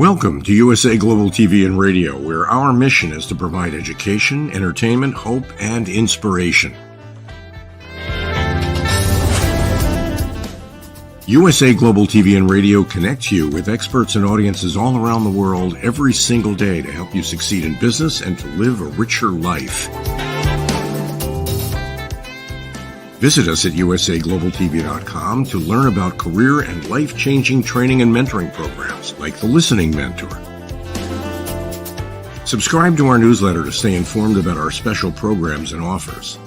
Welcome to USA Global TV and Radio, where our mission is to provide education, entertainment, hope, and inspiration. USA Global TV and Radio connects you with experts and audiences all around the world every single day to help you succeed in business and to live a richer life. Visit us at usaglobaltv.com to learn about career and life-changing training and mentoring programs like the Listening Mentor. Subscribe to our newsletter to stay informed about our special programs and offers.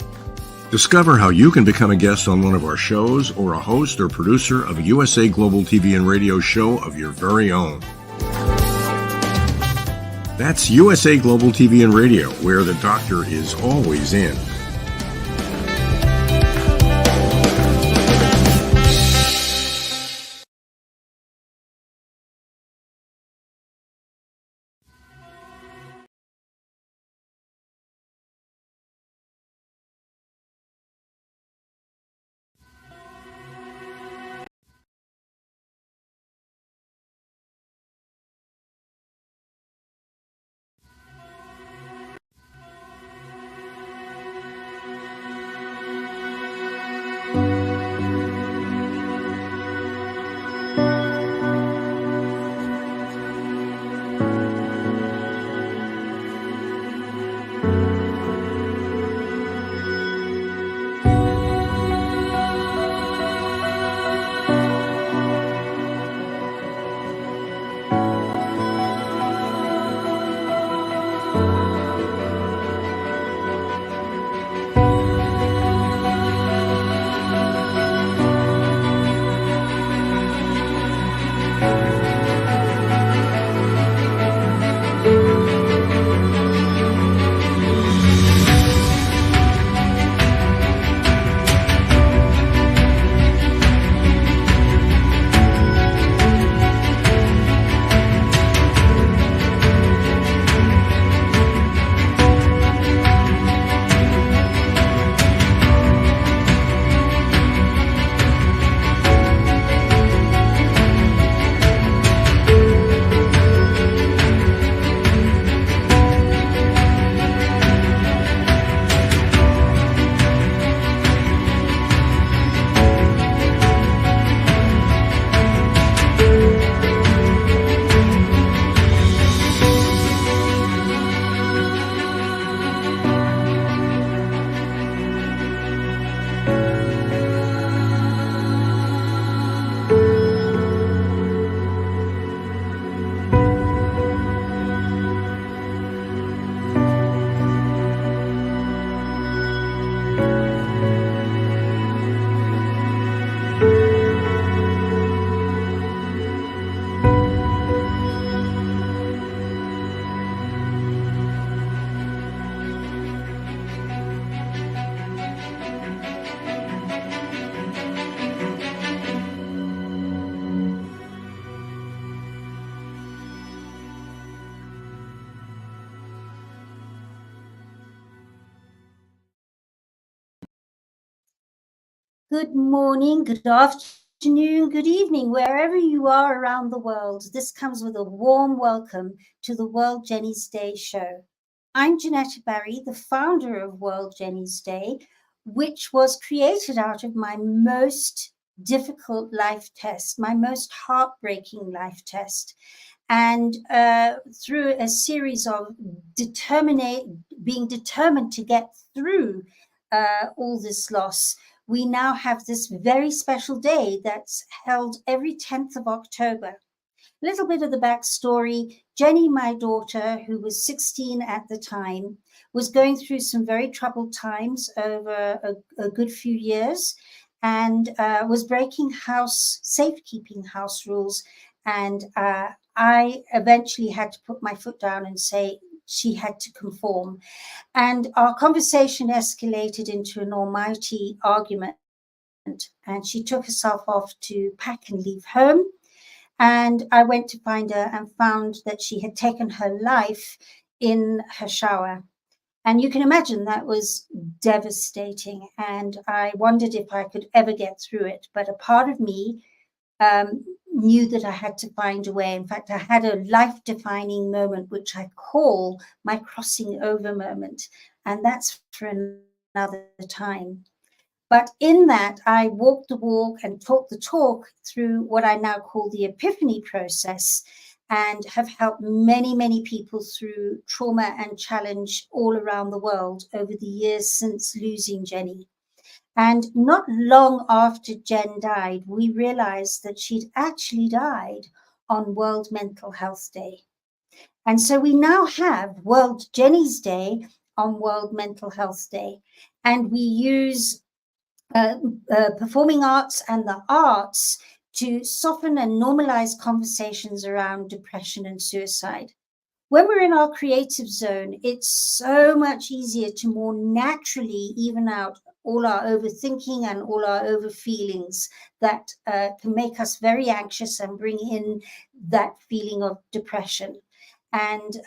Discover how you can become a guest on one of our shows or a host or producer of a USA Global TV and Radio show of your very own. That's USA Global TV and Radio, where the doctor is always in. Good morning, good afternoon, good evening, wherever you are around the world. This comes with a warm welcome to the World Jenny's Day show. I'm JENETTA Barry, the founder of World Jenny's Day, which was created out of my most difficult life test, my most heartbreaking life test. And through a series of being determined to get through all this loss, we now have this very special day that's held every 10th of October. A little bit of the backstory. Jenny, my daughter, who was 16 at the time, was going through some very troubled times over a good few years and was breaking safekeeping house rules. And I eventually had to put my foot down and say she had to conform. And our conversation escalated into an almighty argument. And she took herself off to pack and leave home. And I went to find her and found that she had taken her life in her shower. And you can imagine that was devastating. And I wondered if I could ever get through it. But a part of me knew that I had to find a way. In fact, I had a life-defining moment, which I call my crossing over moment. And that's for another time. But in that, I walked the walk and talked the talk through what I now call the epiphany process, and have helped many, many people through trauma and challenge all around the world over the years since losing Jenny. And not long after Jen died, we realized that she'd actually died on World Mental Health Day. And so we now have World Jenny's Day on World Mental Health Day. And we use performing arts and the arts to soften and normalize conversations around depression and suicide. When we're in our creative zone, it's so much easier to more naturally even out all our overthinking and all our overfeelings that can make us very anxious and bring in that feeling of depression. And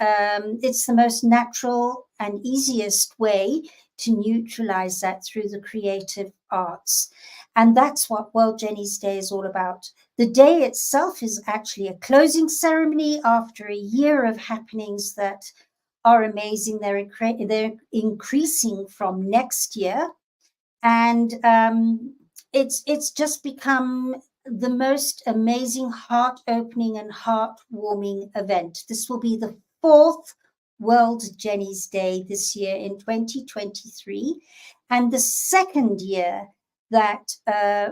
it's the most natural and easiest way to neutralize that through the creative arts. And that's what World Jenny's Day is all about. The day itself is actually a closing ceremony after a year of happenings that are amazing. They're increasing from next year. And it's just become the most amazing, heart-opening and heart-warming event. This will be the 4th World Jenny's Day this year in 2023, and the 2nd year that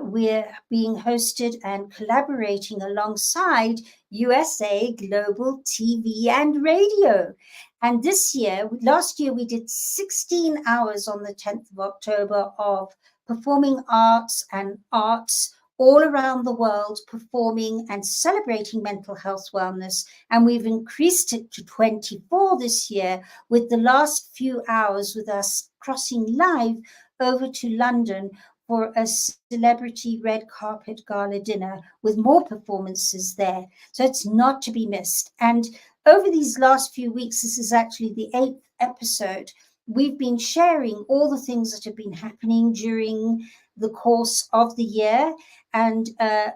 we're being hosted and collaborating alongside USA Global TV and Radio. And this year, last year, we did 16 hours on the 10th of October of performing arts and arts all around the world, performing and celebrating mental health wellness. And we've increased it to 24 this year, with the last few hours with us crossing live over to London for a celebrity red carpet gala dinner with more performances there. So it's not to be missed. And over these last few weeks, this is actually the 8th episode, we've been sharing all the things that have been happening during the course of the year, and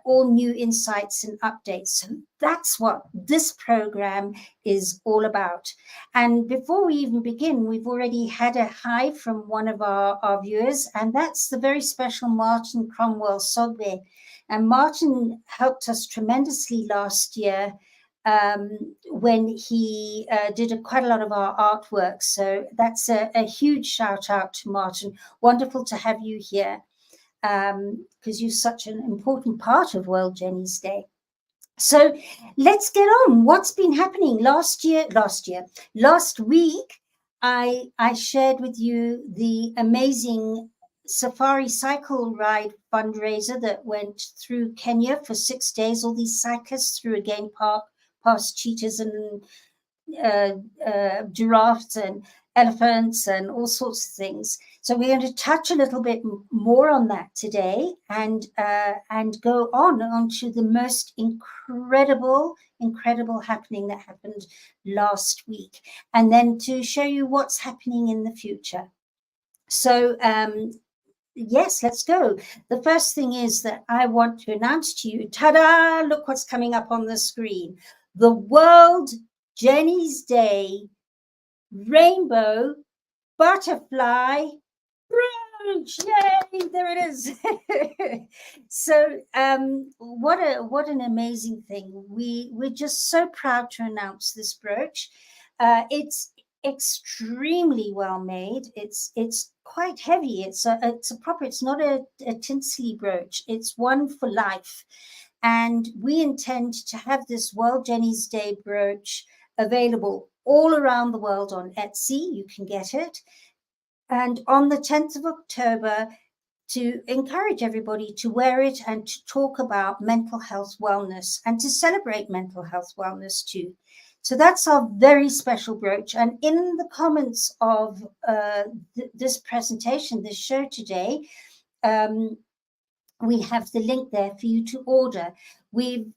all new insights and updates. So that's what this program is all about. And before we even begin, we've already had a hi from one of our viewers, and that's the very special Martin Cromwell Sogbe. And Martin helped us tremendously last year when he did quite a lot of our artwork. So that's a huge shout out to Martin. Wonderful to have you here, because you're such an important part of World Jenny's Day. So let's get on. What's been happening last week? I shared with you the amazing safari cycle ride fundraiser that went through Kenya for 6 days. All these cyclists through a game park, past cheetahs and giraffes and elephants and all sorts of things. So we're going to touch a little bit more on that today, and go on to the most incredible happening that happened last week, and then to show you what's happening in the future. So yes, let's go. The first thing is that I want to announce to you, ta-da, look what's coming up on the screen. The World Jenny's Day Rainbow Butterfly Brooch. Yay, there it is. So what an amazing thing. We're just so proud to announce this brooch. It's extremely well made. It's quite heavy. It's not a tinsely brooch. It's one for life. And we intend to have this World Jenny's Day brooch available all around the world on Etsy. You can get it. And on the 10th of October, to encourage everybody to wear it and to talk about mental health wellness and to celebrate mental health wellness too. So that's our very special brooch. And in the comments of this presentation, this show today, we have the link there for you to order. We've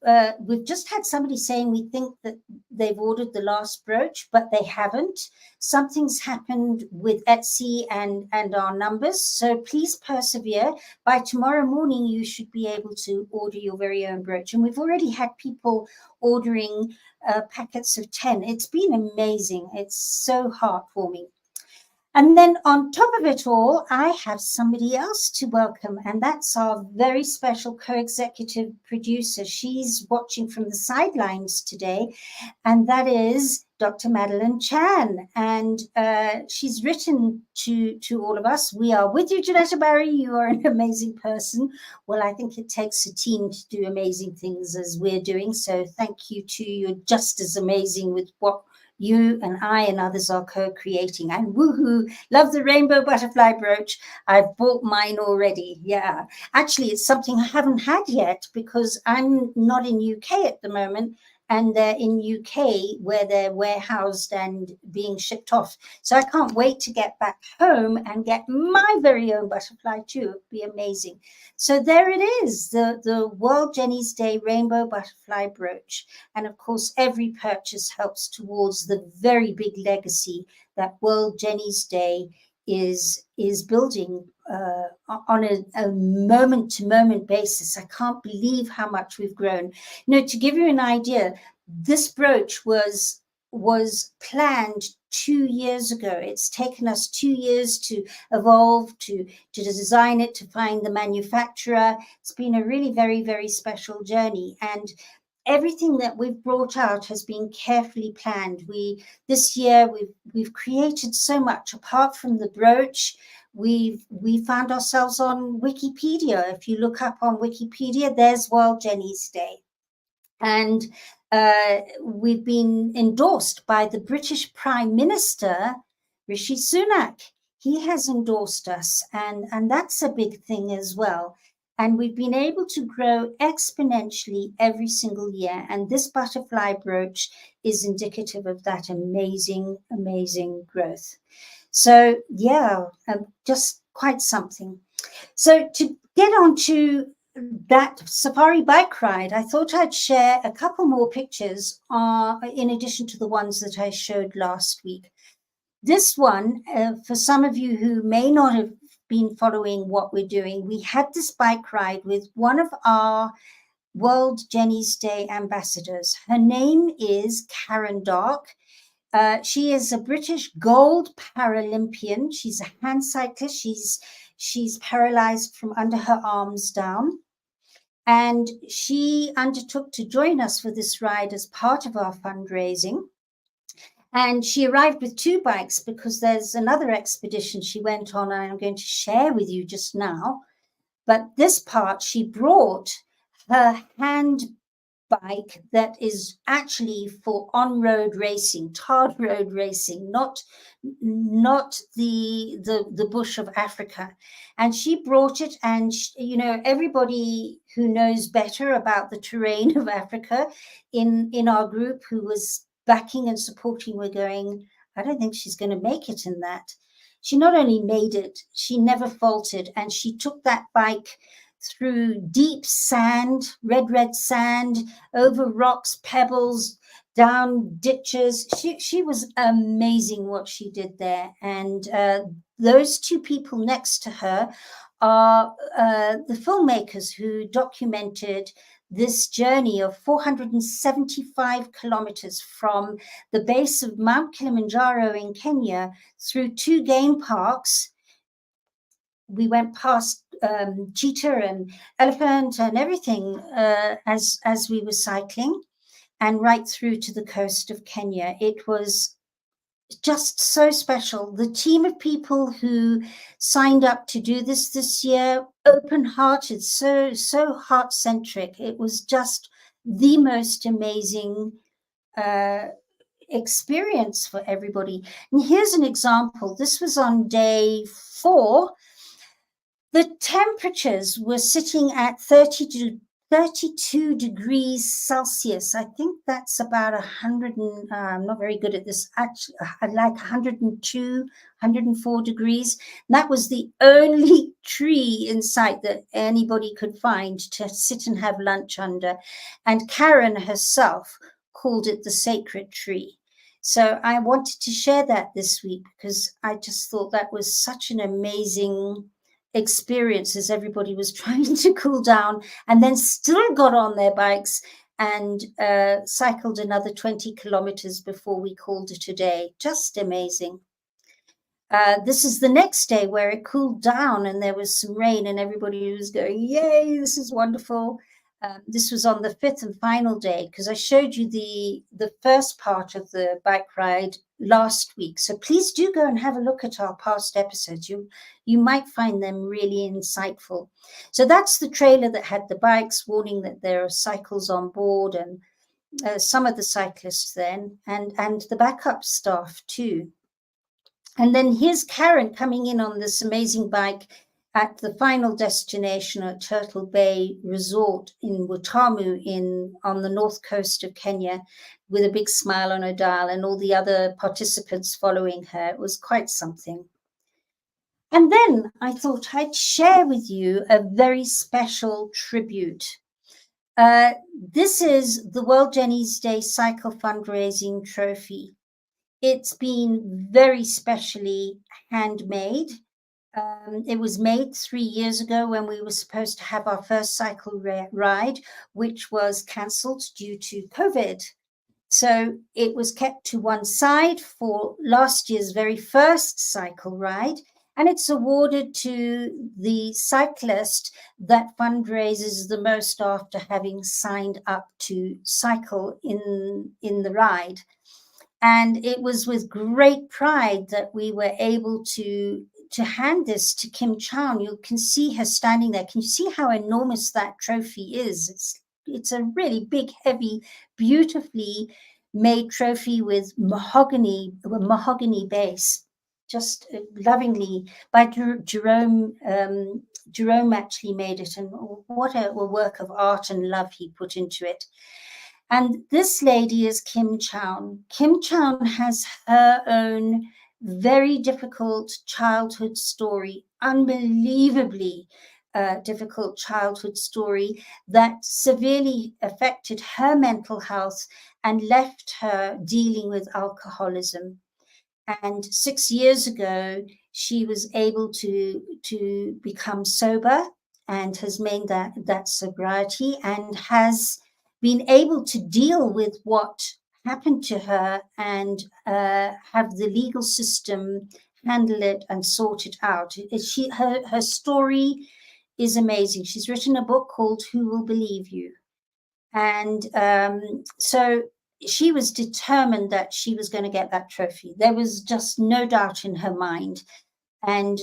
just had somebody saying we think that they've ordered the last brooch, but they haven't. Something's happened with Etsy and our numbers. So please persevere. By tomorrow morning, you should be able to order your very own brooch. And we've already had people ordering packets of 10. It's been amazing. It's so heartwarming. And then on top of it all, I have somebody else to welcome, and that's our very special co-executive producer. She's watching from the sidelines today, and that is Dr. Madeline Chan. And she's written to all of us, "We are with you, Janetta Barry. You are an amazing person." Well, I think it takes a team to do amazing things as we're doing. So thank you to you. You're just as amazing with what you and I and others are co-creating. And woohoo, love the rainbow butterfly brooch. I've bought mine already. Yeah, actually, it's something I haven't had yet because I'm not in UK at the moment, and they're in UK where they're warehoused and being shipped off. So I can't wait to get back home and get my very own butterfly too. It'd be amazing. So there it is, the World Jenny's Day rainbow butterfly brooch. And of course, every purchase helps towards the very big legacy that World Jenny's Day is building on a moment-to-moment basis. I can't believe how much we've grown. To give you an idea, this brooch was planned 2 years ago. It's taken us 2 years to evolve, to design it, to find the manufacturer. It's been a really very, very special journey. And everything that we've brought out has been carefully planned. This year we've created so much. Apart from the brooch, we found ourselves on Wikipedia. If you look up on Wikipedia, there's World Jenny's Day. And we've been endorsed by the British Prime Minister, Rishi Sunak. He has endorsed us, and that's a big thing as well. And we've been able to grow exponentially every single year. And this butterfly brooch is indicative of that amazing, amazing growth. So yeah, just quite something. So to get on to that safari bike ride, I thought I'd share a couple more pictures in addition to the ones that I showed last week. This one, for some of you who may not have been following what we're doing, we had this bike ride with one of our World Jenny's Day ambassadors. Her name is Karen Dark. She is a British gold Paralympian. She's a hand cyclist. She's paralyzed from under her arms down. And she undertook to join us for this ride as part of our fundraising. And she arrived with 2 bikes because there's another expedition she went on, and I'm going to share with you just now. But this part, she brought her hand bike that is actually for on-road racing, tarred road racing, not the bush of Africa. And she brought it, and everybody who knows better about the terrain of Africa in our group who was backing and supporting were going, I don't think she's going to make it in that. She not only made it, she never faltered, and she took that bike through deep sand, red sand, over rocks, pebbles, down ditches. She was amazing what she did there. And those 2 people next to her are the filmmakers who documented this journey of 475 kilometers from the base of Mount Kilimanjaro in Kenya through 2 game parks. We went past cheetah and elephant and everything as we were cycling, and right through to the coast of Kenya. It was just so special. The team of people who signed up to do this year, open-hearted, so heart-centric. It was just the most amazing experience for everybody. And here's an example. This was on day 4. The temperatures were sitting at 30 32 degrees Celsius. I think that's about 100 and I'm not very good at this. Actually, like 102, 104 degrees. And that was the only tree in sight that anybody could find to sit and have lunch under. And Karen herself called it the sacred tree. So I wanted to share that this week because I just thought that was such an amazing experience as everybody was trying to cool down and then still got on their bikes and cycled another 20 kilometers before we called it a day. Just amazing. This is the next day where it cooled down and there was some rain and everybody was going, yay, this is wonderful. This was on the fifth and final day because I showed you the first part of the bike ride last week. So please do go and have a look at our past episodes. You might find them really insightful. So that's the trailer that had the bikes, warning that there are cycles on board and some of the cyclists then and the backup staff too. And then here's Karen coming in on this amazing bike at the final destination at Turtle Bay Resort in Watamu on the north coast of Kenya with a big smile on her dial and all the other participants following her. It was quite something. And then I thought I'd share with you a very special tribute. This is the World Jenny's Day Cycle Fundraising Trophy. It's been very specially handmade. It was made 3 years ago when we were supposed to have our first cycle ride, which was cancelled due to COVID. So it was kept to one side for last year's very first cycle ride, and it's awarded to the cyclist that fundraises the most after having signed up to cycle in the ride. And it was with great pride that we were able to hand this to Kim Chown. You can see her standing there. Can you see how enormous that trophy is? It's a really big, heavy, beautifully made trophy with mahogany base, just lovingly by Jerome. Jerome actually made it, and what a work of art and love he put into it. And this lady is Kim Chown. Kim Chown has her own very difficult childhood story, unbelievably difficult childhood story that severely affected her mental health and left her dealing with alcoholism. And 6 years ago, she was able to become sober and has made that sobriety and has been able to deal with what happened to her and have the legal system handle it and sort it out. Her story is amazing. She's written a book called Who Will Believe You? And so she was determined that she was going to get that trophy. There was just no doubt in her mind. And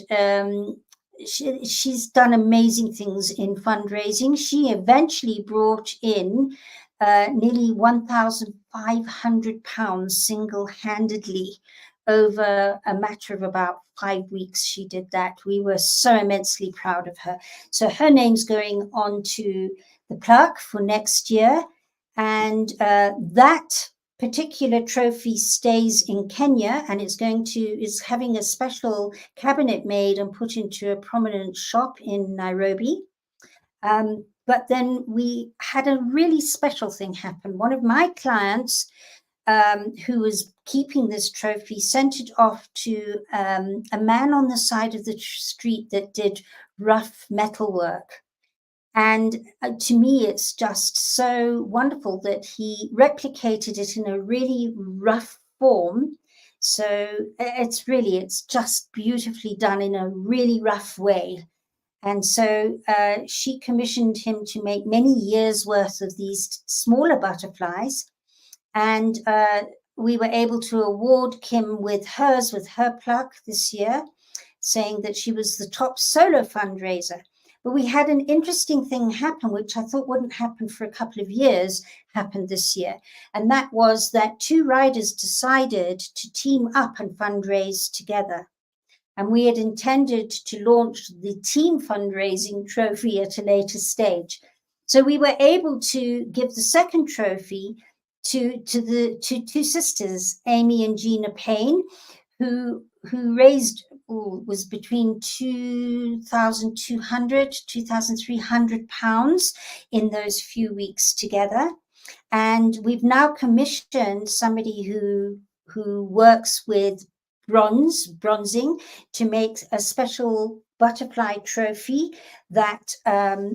she's done amazing things in fundraising. She eventually brought in nearly £1,500 single-handedly over a matter of about 5 weeks. She did that. We were so immensely proud of her. So her name's going on to the plaque for next year. And that particular trophy stays in Kenya, and is having a special cabinet made and put into a prominent shop in Nairobi. But then we had a really special thing happen. One of my clients who was keeping this trophy sent it off to a man on the side of the street that did rough metal work. And to me, it's just so wonderful that he replicated it in a really rough form. So it's just beautifully done in a really rough way. And so she commissioned him to make many years worth of these smaller butterflies. And we were able to award Kim with her plaque this year, saying that she was the top solo fundraiser. But we had an interesting thing happen, which I thought wouldn't happen for a couple of years, happened this year. And that was that 2 riders decided to team up and fundraise together. And we had intended to launch the team fundraising trophy at a later stage. So we were able to give the second trophy to two sisters, Amy and Gina Payne, who raised was between £2,200, £2,300 in those few weeks together. And we've now commissioned somebody who works with bronzing to make a special butterfly trophy that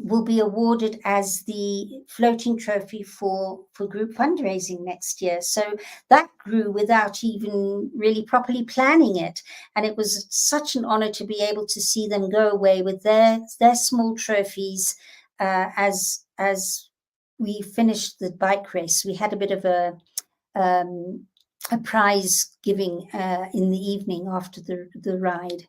will be awarded as the floating trophy for group fundraising next year. So that grew without even really properly planning it. And it was such an honor to be able to see them go away with their small trophies as we finished the bike race. We had a bit of a prize giving in the evening after the ride.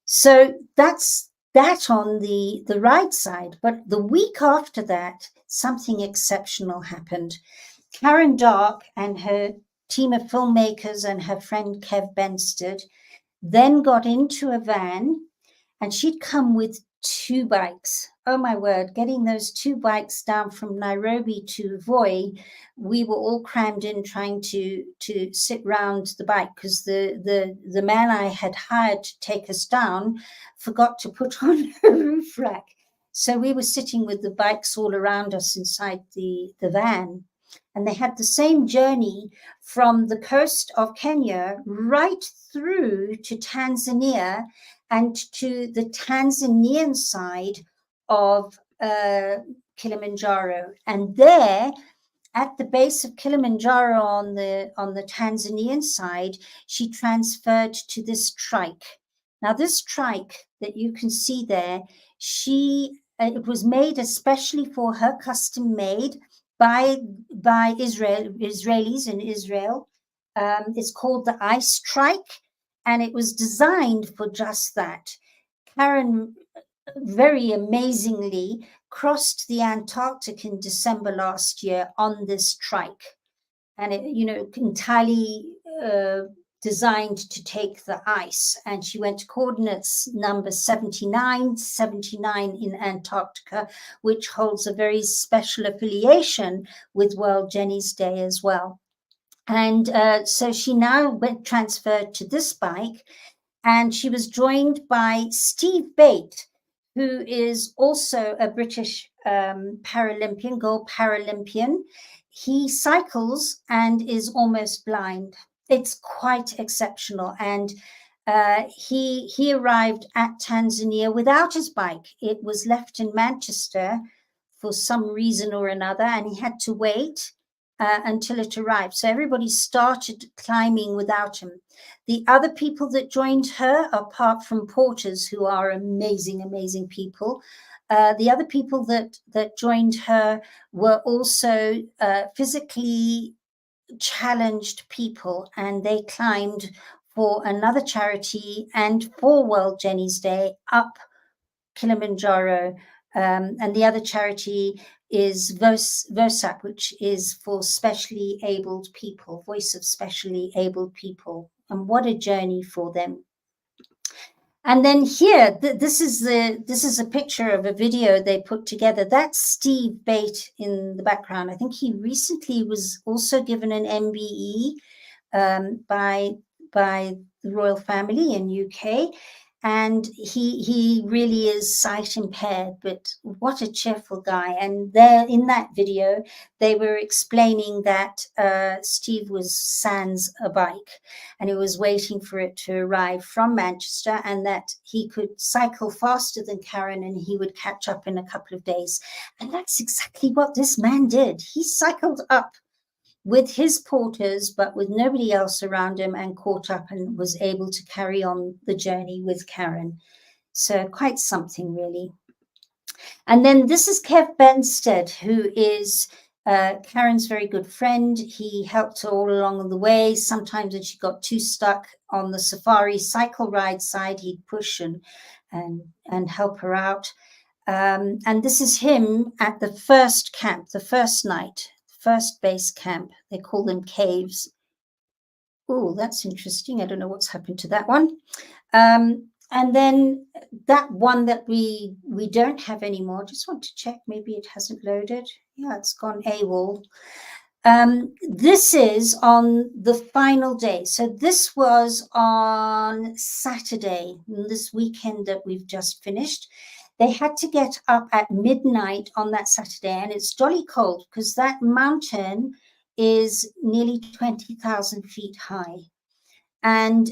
So that's that on the ride side. But the week after that, something exceptional happened. Karen Dark and her team of filmmakers and her friend Kev Benstead then got into a van, and she'd come with 2 bikes. Oh my word, getting those 2 bikes down from Nairobi to Voi, we were all crammed in trying to sit round the bike because the man I had hired to take us down forgot to put on a roof rack. So we were sitting with the bikes all around us inside the van. And they had the same journey from the coast of Kenya right through to Tanzania and to the Tanzanian side of Kilimanjaro. And there, at the base of Kilimanjaro on the Tanzanian side, she transferred to this trike. Now, this trike that you can see there, it was made especially for her, custom made by Israelis in Israel. It's called the Ice Trike, and it was designed for just that. Karen very amazingly crossed the Antarctic in December last year on this trike, and it, entirely designed to take the ice. And she went to coordinates number 79 in Antarctica, which holds a very special affiliation with World Jenny's Day as well. And so she now transferred to this bike, and she was joined by Steve Bate, who is also a British Paralympian, gold Paralympian. He cycles and is almost blind. It's quite exceptional. And he arrived at Tanzania without his bike. It was left in Manchester for some reason or another, and he had to wait until it arrived. So everybody started climbing without him. The other people that joined her, apart from porters, who are amazing, amazing people, the other people that joined her were also physically challenged people, and they climbed for another charity and for World Jenny's Day up Kilimanjaro. And the other charity is VOSAP, which is for specially abled people, Voice of Specially Abled People. And what a journey for them. And then here, this is a picture of a video they put together. That's Steve Bate in the background. I think he recently was also given an MBE by the royal family in UK. And he really is sight impaired, but what a cheerful guy. And there in that video, they were explaining that Steve was sans a bike, and he was waiting for it to arrive from Manchester, and that he could cycle faster than Karen and he would catch up in a couple of days. And that's exactly what this man did. He cycled up with his porters, but with nobody else around him, and caught up and was able to carry on the journey with Karen. So quite something, really. And then this is Kev Benstead, who is Karen's very good friend. He helped her all along the way. Sometimes when she got too stuck on the safari cycle ride side, he'd push and help her out. And this is him at the first camp, the first night. First base camp. They call them caves. Oh, that's interesting. I don't know what's happened to that one. And then that one that we don't have anymore, just want to check, maybe it hasn't loaded. Yeah, it's gone AWOL. This is on the final day. So this was on Saturday, this weekend that we've just finished. They had to get up at midnight on that Saturday, and it's jolly cold because that mountain is nearly 20,000 feet high. And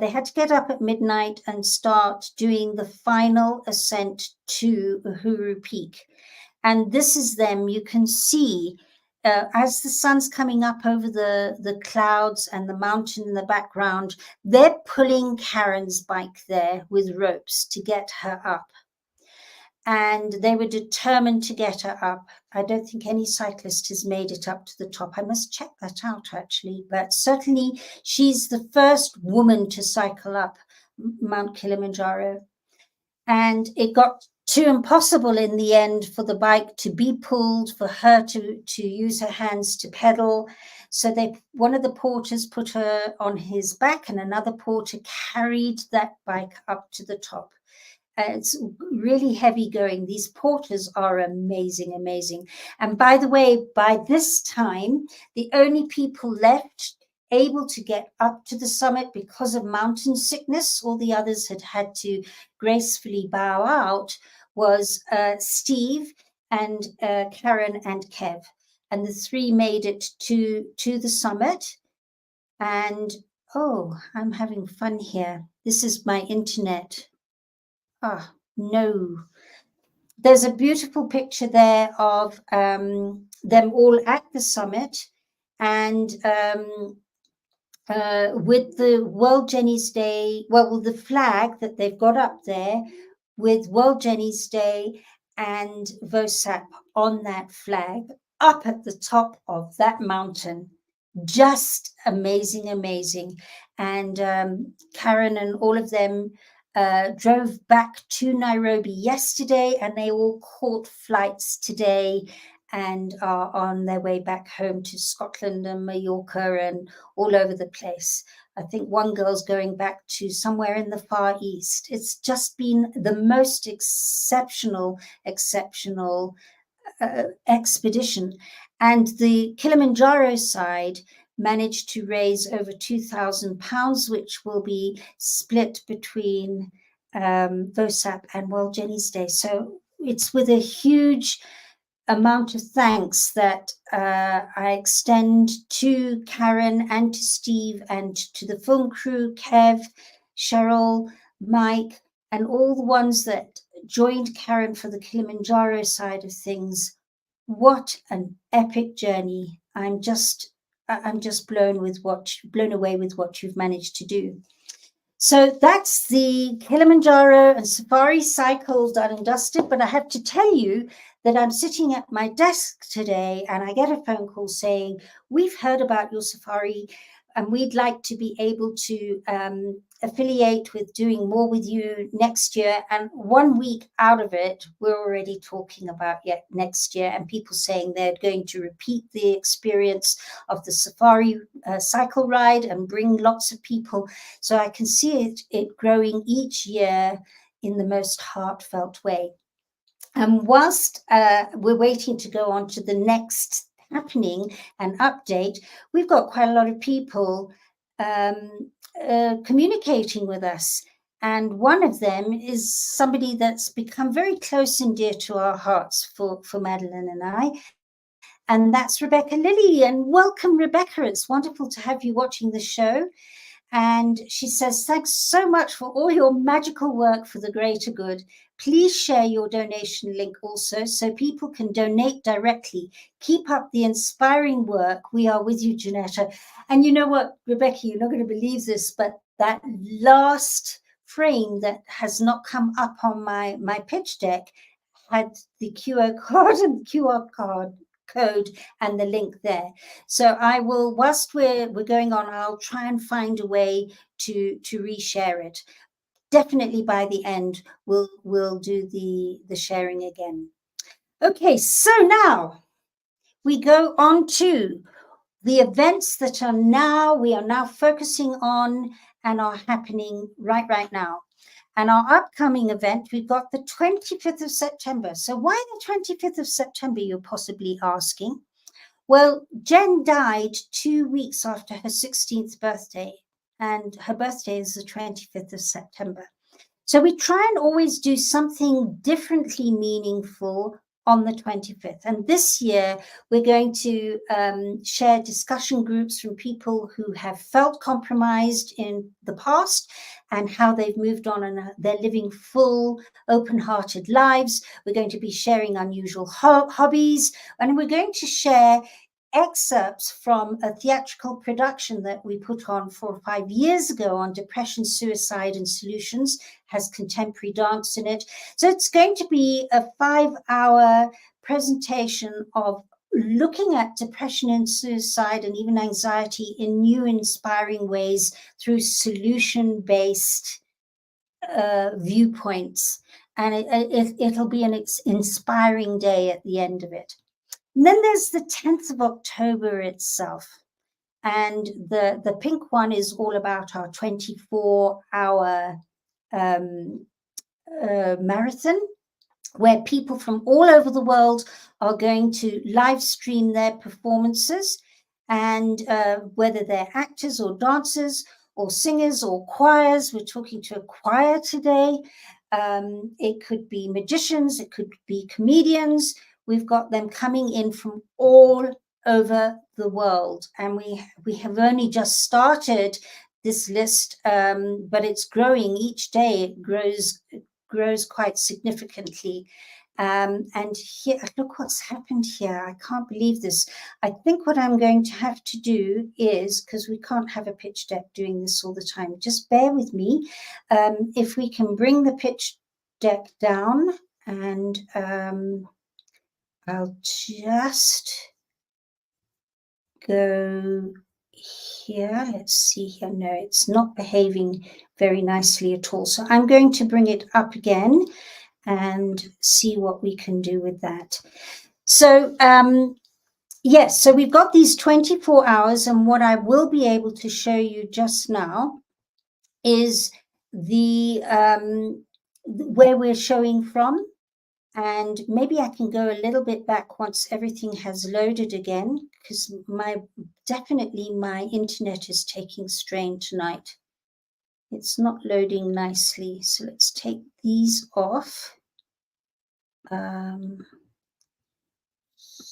they had to get up at midnight and start doing the final ascent to Uhuru Peak. And this is them. You can see as the sun's coming up over the clouds and the mountain in the background, they're pulling Karen's bike there with ropes to get her up. And they were determined to get her up. I don't think any cyclist has made it up to the top. I must check that out, actually. But certainly she's the first woman to cycle up Mount Kilimanjaro. And it got too impossible in the end for the bike to be pulled, for her to use her hands to pedal. So one of the porters put her on his back, and another porter carried that bike up to the top. It's really heavy going. These porters are amazing, amazing. And by the way, by this time, the only people left able to get up to the summit because of mountain sickness, all the others had to gracefully bow out, was Steve and Karen and Kev. And the three made it to the summit. And, oh, I'm having fun here. This is my internet. Ah, no. There's a beautiful picture there of them all at the summit, and with the World Jenny's Day, well, the flag that they've got up there with World Jenny's Day and VOSAP on that flag up at the top of that mountain. Just amazing, amazing. And Karen and all of them drove back to Nairobi yesterday, and they all caught flights today and are on their way back home to Scotland and Mallorca and all over the place. I think one girl's going back to somewhere in the Far East. It's just been the most exceptional expedition. And the Kilimanjaro side managed to raise over £2,000, which will be split between VOSAP and World Jenny's Day. So it's with a huge amount of thanks that I extend to Karen and to Steve and to the film crew, Kev, Cheryl, Mike, and all the ones that joined Karen for the Kilimanjaro side of things. What an epic journey. I'm just blown away with what you've managed to do. So that's the Kilimanjaro and Safari cycle done and dusted. But I have to tell you that I'm sitting at my desk today and I get a phone call saying, we've heard about your Safari and we'd like to be able to affiliate with doing more with you next year. And 1 week out of it, we're already talking about next year, and people saying they're going to repeat the experience of the Safari cycle ride and bring lots of people. So I can see it growing each year in the most heartfelt way. And whilst we're waiting to go on to the next happening and update, we've got quite a lot of people communicating with us. And one of them is somebody that's become very close and dear to our hearts for Madeline and I. And that's Rebecca Lilly. And welcome, Rebecca. It's wonderful to have you watching the show. And she says, thanks so much for all your magical work for the greater good. Please share your donation link also so people can donate directly. Keep up the inspiring work. We are with you, JENETTA. And you know what, Rebecca, you're not going to believe this, but that last frame that has not come up on my pitch deck had the QR code and the QR code and the link there. So I will, whilst we're going on, I'll try and find a way to reshare it. Definitely by the end, we'll do the sharing again. Okay, so now we go on to the events that we are now focusing on and are happening right now. And our upcoming event, we've got the 25th of September. So why the 25th of September, you're possibly asking? Well, Jen died 2 weeks after her 16th birthday, and her birthday is the 25th of September. So we try and always do something differently meaningful on the 25th. And this year, we're going to share discussion groups from people who have felt compromised in the past and how they've moved on and they're living full, open-hearted lives. We're going to be sharing unusual hobbies, and we're going to share excerpts from a theatrical production that we put on 4 or 5 years ago on depression, suicide, and solutions, has contemporary dance in it. So it's going to be a 5-hour presentation of looking at depression and suicide and even anxiety in new, inspiring ways through solution-based viewpoints. And it'll be an inspiring day at the end of it. And then there's the 10th of October itself. And the pink one is all about our 24-hour marathon, where people from all over the world are going to live stream their performances. And whether they're actors or dancers or singers or choirs, we're talking to a choir today. It could be magicians, it could be comedians. We've got them coming in from all over the world. And we have only just started this list, but it's growing each day. It grows quite significantly. And here, look what's happened here. I can't believe this. I think what I'm going to have to do is, because we can't have a pitch deck doing this all the time, just bear with me. If we can bring the pitch deck down, and I'll just go here. Let's see here. No, it's not behaving very nicely at all. So I'm going to bring it up again and see what we can do with that. So yes, so we've got these 24 hours, and what I will be able to show you just now is the where we're showing from. And maybe I can go a little bit back once everything has loaded again, because definitely my internet is taking strain tonight. It's not loading nicely. So let's take these off.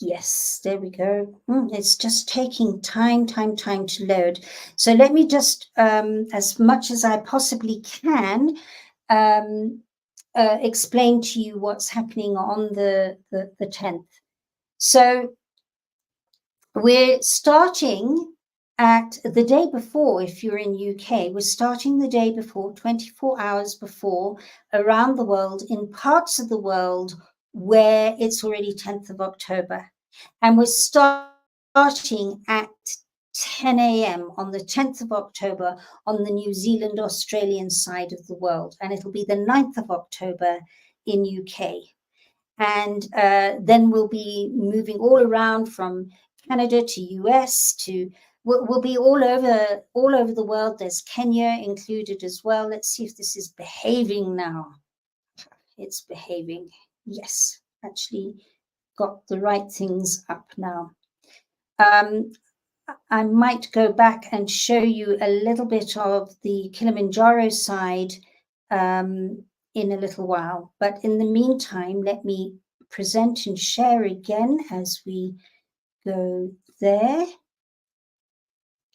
Yes, there we go. It's just taking time to load. So let me just, as much as I possibly can, explain to you what's happening on the 10th. So we're starting at the day before. If you're in UK, we're starting the day before, 24 hours before, around the world, in parts of the world where it's already 10th of October. And we're starting at 10 a.m. on the 10th of October on the New Zealand, Australian side of the world. And it'll be the 9th of October in UK. And then we'll be moving all around from Canada to US to, we'll be all over the world. There's Kenya included as well. Let's see if this is behaving now. It's behaving. Yes, actually got the right things up now. I might go back and show you a little bit of the Kilimanjaro side in a little while. But in the meantime, let me present and share again as we go there.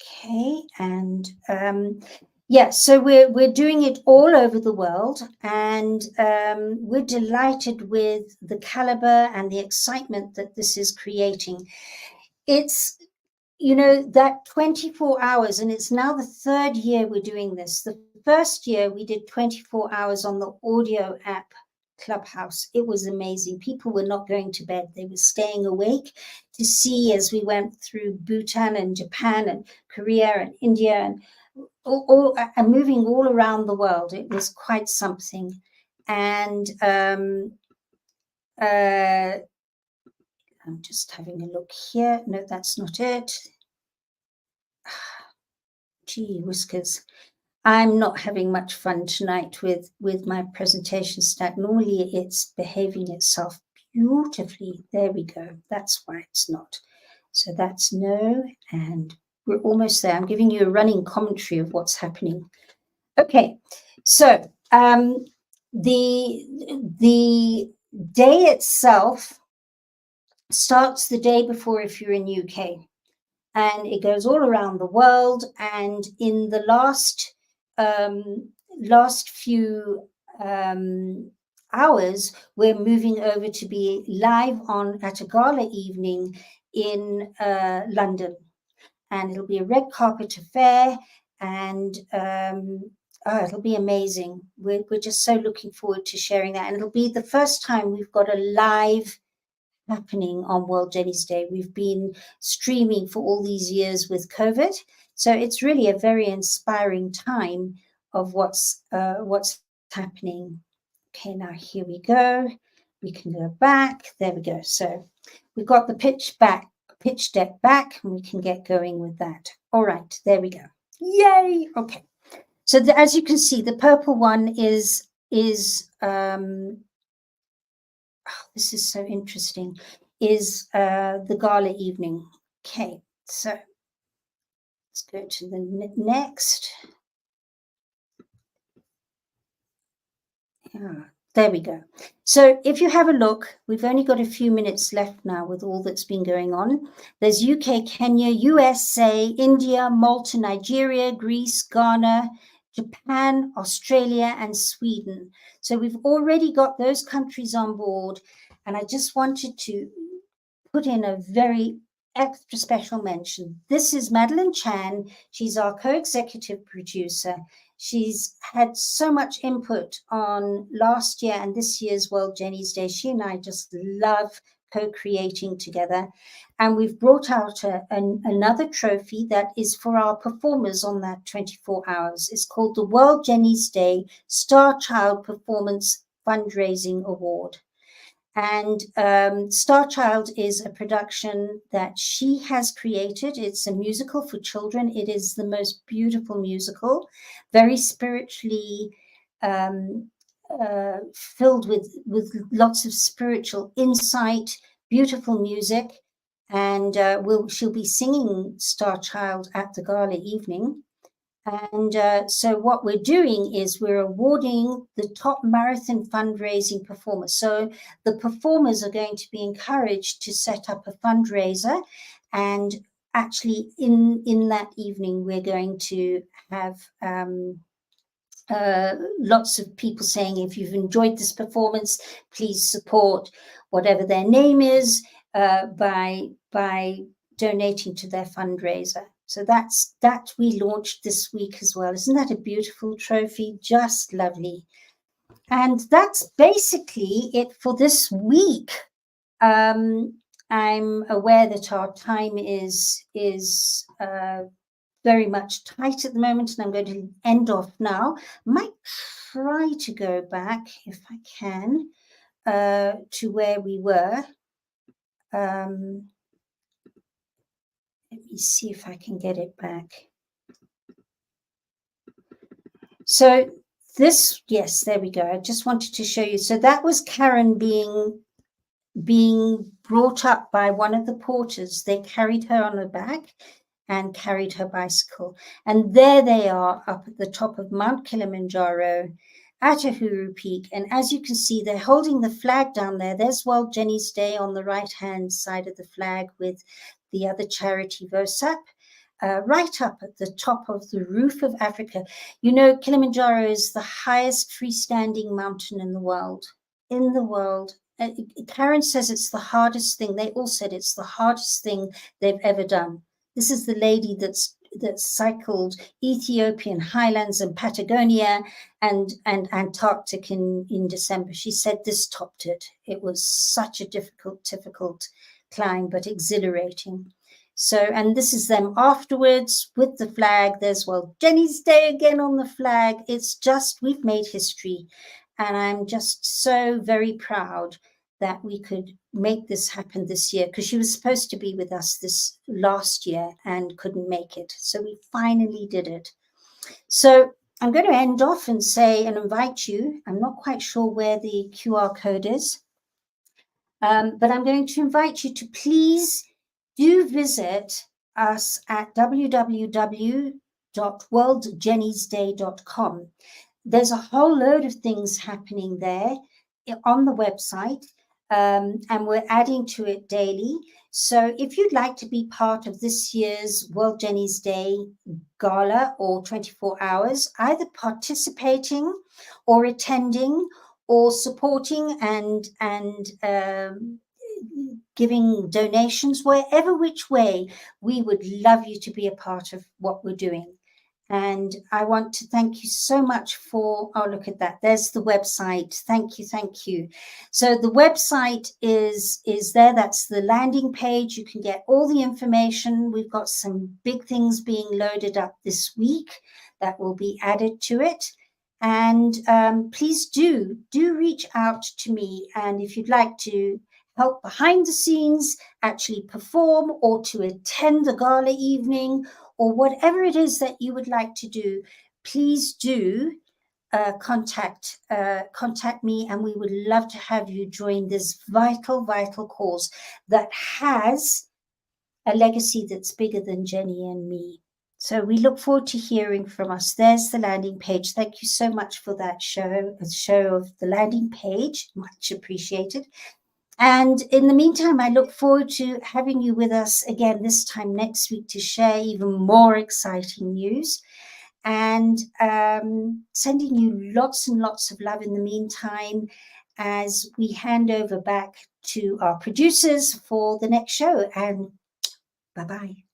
Okay, and yeah, so we're doing it all over the world, and we're delighted with the caliber and the excitement that this is creating. It's, you know, that 24 hours, and it's now the 3rd year we're doing this. The first year we did 24 hours on the audio app Clubhouse. It was amazing. People were not going to bed. They were staying awake to see, as we went through Bhutan and Japan and Korea and India and moving all around the world. It was quite something. And I'm just having a look here. No, that's not it. Gee whiskers. I'm not having much fun tonight with my presentation stack. Normally it's behaving itself beautifully. There we go. That's why it's not. So that's no, and we're almost there. I'm giving you a running commentary of what's happening. Okay, so the day itself starts the day before if you're in UK, and it goes all around the world. And in the last few hours, we're moving over to be live on at a gala evening in London, and it'll be a red carpet affair, and it'll be amazing. We're just so looking forward to sharing that, and it'll be the first time we've got a live happening on World Jenny's Day. We've been streaming for all these years with COVID, so it's really a very inspiring time of what's happening. Okay, now here we go. We can go back. There we go. So we've got the pitch deck back, and we can get going with that. All right, there we go. Yay! Okay. So as you can see, the purple one is this is so interesting, is the gala evening. Okay, so let's go to the next. Yeah, there we go. So if you have a look, we've only got a few minutes left now with all that's been going on. There's UK, Kenya, USA, India, Malta, Nigeria, Greece, Ghana, Japan, Australia, and Sweden. So we've already got those countries on board. And I just wanted to put in a very extra special mention. This is Madeline Chan. She's our co-executive producer. She's had so much input on last year and this year's World Jenny's Day. She and I just love co-creating together. And we've brought out another trophy that is for our performers on that 24 hours. It's called the World Jenny's Day Star Child Performance Fundraising Award. And Star Child is a production that she has created. It's a musical for children. It is the most beautiful musical, very spiritually filled with lots of spiritual insight, beautiful music. And she'll be singing Star Child at the gala evening. And so what we're doing is we're awarding the top marathon fundraising performers. So the performers are going to be encouraged to set up a fundraiser. And actually in that evening, we're going to have lots of people saying, if you've enjoyed this performance, please support whatever their name is by donating to their fundraiser. So that we launched this week as well. Isn't that a beautiful trophy? Just lovely. And that's basically it for this week. I'm aware that our time is very much tight at the moment, and I'm going to end off now. I might try to go back, if I can, to where we were. Let me see if I can get it back. So this, yes, there we go. I just wanted to show you. So that was Karen being brought up by one of the porters. They carried her on the back and carried her bicycle. And there they are up at the top of Mount Kilimanjaro at Uhuru Peak. And as you can see, they're holding the flag down there. There's World Jenny's Day on the right-hand side of the flag with the other charity, VOSAP, right up at the top of the roof of Africa. You know, Kilimanjaro is the highest freestanding mountain in the world. Karen says it's the hardest thing. They all said it's the hardest thing they've ever done. This is the lady that cycled Ethiopian highlands and Patagonia and Antarctic in December. She said this topped it. It was such a difficult climb, but exhilarating. So, and this is them afterwards with the flag. There's World Jenny's Day again on the flag. It's just, we've made history. And I'm just so very proud that we could make this happen this year, because she was supposed to be with us this last year and couldn't make it. So we finally did it. So I'm going to end off and say and invite you. I'm not quite sure where the QR code is, but I'm going to invite you to please do visit us at www.worldjenny'sday.com. There's a whole load of things happening there on the website, and we're adding to it daily. So if you'd like to be part of this year's World Jenny's Day Gala or 24 hours, either participating or attending or supporting and giving donations, wherever which way, we would love you to be a part of what we're doing. And I want to thank you so much for, oh, look at that. There's the website. Thank you. Thank you. So the website is there. That's the landing page. You can get all the information. We've got some big things being loaded up this week that will be added to it. And please do reach out to me. And if you'd like to help behind the scenes, actually perform, or to attend the gala evening, or whatever it is that you would like to do, please do contact me, and we would love to have you join this vital cause that has a legacy that's bigger than Jenny and me. So we look forward to hearing from us. There's the landing page. Thank you so much for that show of the landing page. Much appreciated. And in the meantime, I look forward to having you with us again this time next week to share even more exciting news, and sending you lots and lots of love in the meantime as we hand over back to our producers for the next show. And bye-bye.